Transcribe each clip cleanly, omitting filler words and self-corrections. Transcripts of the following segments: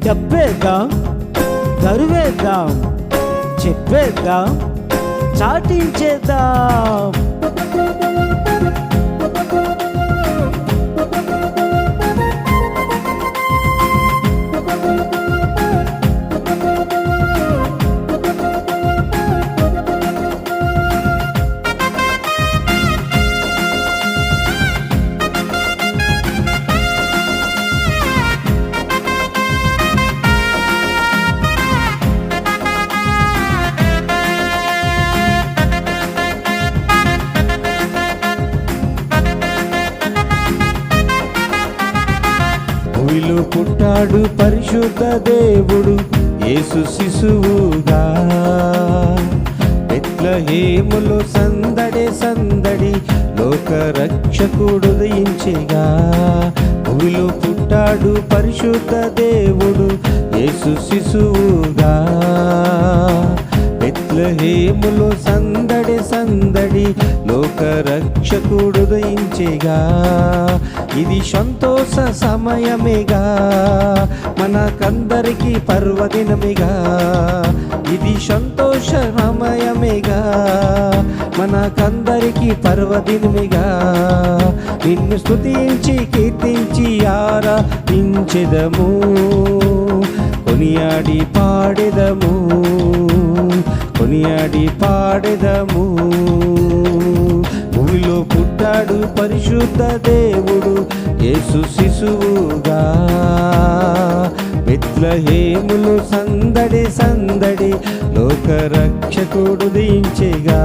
చెప్పేద్దాం, తరువేద్దాం, చెప్పేద్దాం, చాటించేద్దాం. భూమిలో పుట్టాడు పరిశుద్ధ దేవుడు యేసు శిశువుగా. బెత్లెహేములో సందడి సందడి లోక రక్షకుడు ఉదయించెగా. భూమిలో పుట్టాడు పరిశుద్ధ దేవుడు యేసు శిశువుగా. బెత్లెహేములో సందడి సందడి లోక రక్షకుడు ఉదయించెగా. ఇది సంతోష సమయమేగా, మనకందరికీ పర్వదినమేగా. ఇది సంతోష సమయమేగా, మనకందరికీ పర్వదినమేగా. నిన్ను స్తుతించి కీర్తించి ఆరాధించెదము, కొనియాడి పాడెదము, కొనియాడి పాడెదము. భూమిలో పుట్టాడు పరిశుద్ధ దేవుడు యేసు శిశువుగా. బెత్లెహేములో సందడి సందడి లోక రక్షకుడు ఉదయించెగా.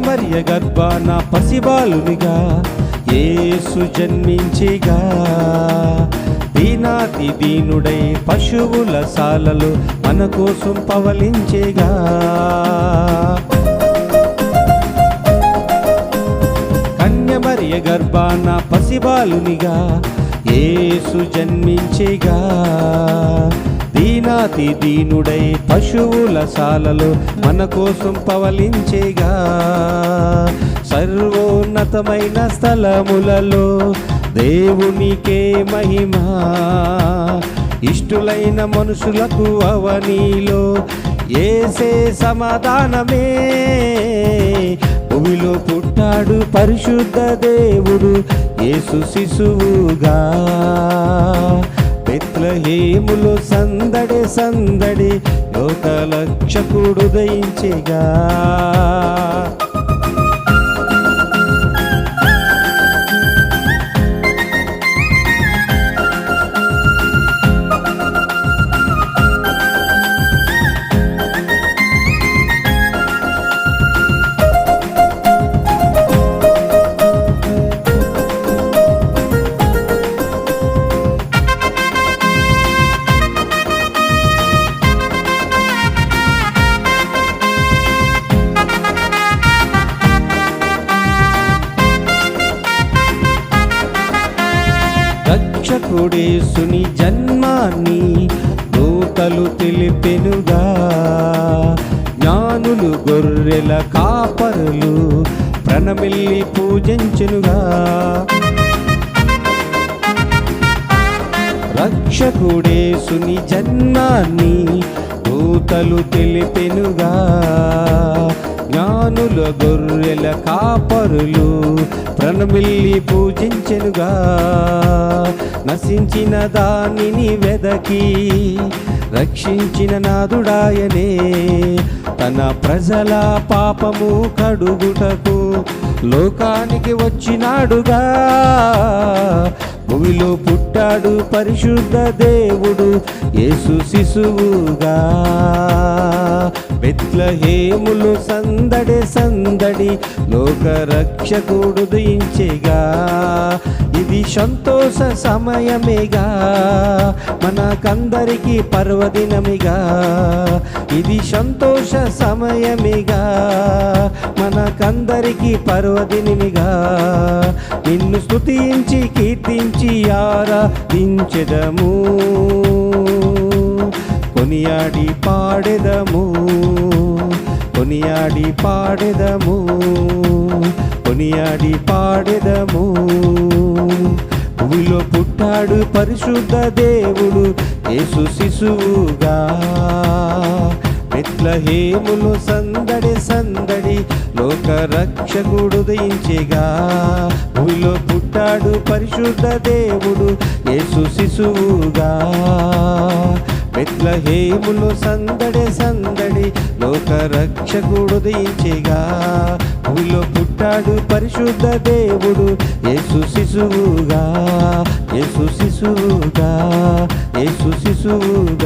మరియ గర్భాన పసిబాలునిగా యేసు జన్మించెగా. దీనాతి దీనుడై పశువుల సాలలో మన కోసం పవలించెగా. కన్య మరియ గర్భాన పసిబాలునిగా యేసు జన్మించెగా. దీనాతి దీనుడై పశువుల సాలలో మన కోసం పవలించెగా. సర్వోన్నతమైన స్థలములలో దేవునికే మహిమ, ఇష్టులైన మనుషులకు అవనీలో యేసే సమాధానమే. భూమిలో పుట్టాడు పరిశుద్ధ దేవుడు యేసు శిశువుగా. బెత్లెహేములో సందడి సందడి లోక రక్షకుడు ఉదయించెగా. రక్షకుడేసుని జన్మాన్ని దూతలు తెలిపెనుగా. జ్ఞానులు గొర్రెల కాపరులు ప్రణమిల్లి పూజించెనుగా. రక్షకుడేసుని జన్మాన్ని దూతలు తెలిపెనుగా. జ్ఞానుల గొర్రెల కాపరులు ప్రణమిల్లి పూజించెనుగా. నశించిన దానిని వెదకి రక్షించిన నాదుడాయనే. తన ప్రజల పాపము కడుగుటకు లోకానికి వచ్చినాడుగా. భూమిలో పుట్టాడు పరిశుద్ధ దేవుడు యేసు శిశువుగా. బెత్లెహేములో సందడి సందడి లోక రక్షకుడు ఉదయించెగా. ఇది సంతోష సమయమేగా, మనకందరికీ పర్వదినమిగా. ఇది సంతోష సమయమేగా, మనకందరికీ పర్వదినమిగా. నిన్ను స్తుతించి కీర్తించి ఆరాధించెదము, కొనియాడి పాడెదము, కొనియాడి పాడెదము, కొనియాడి పాడెదము. భూమిలో పుట్టాడు పరిశుద్ధ దేవుడు యేసు శిశువుగా. బెత్లెహేములో సందడి సందడి లోక రక్షకుడు ఉదయించెగా. భూమిలో పుట్టాడు పరిశుద్ధ దేవుడు యేసు శిశువుగా. బెత్లెహేములో సందడి సందడి లోక రక్షకుడు ఉదయించెగా. భూమిలో పుట్టాడు పరిశుద్ధ దేవుడు యేసు శిశువుగా, యేసు శిశువుగా, యేసు శిశువుగా.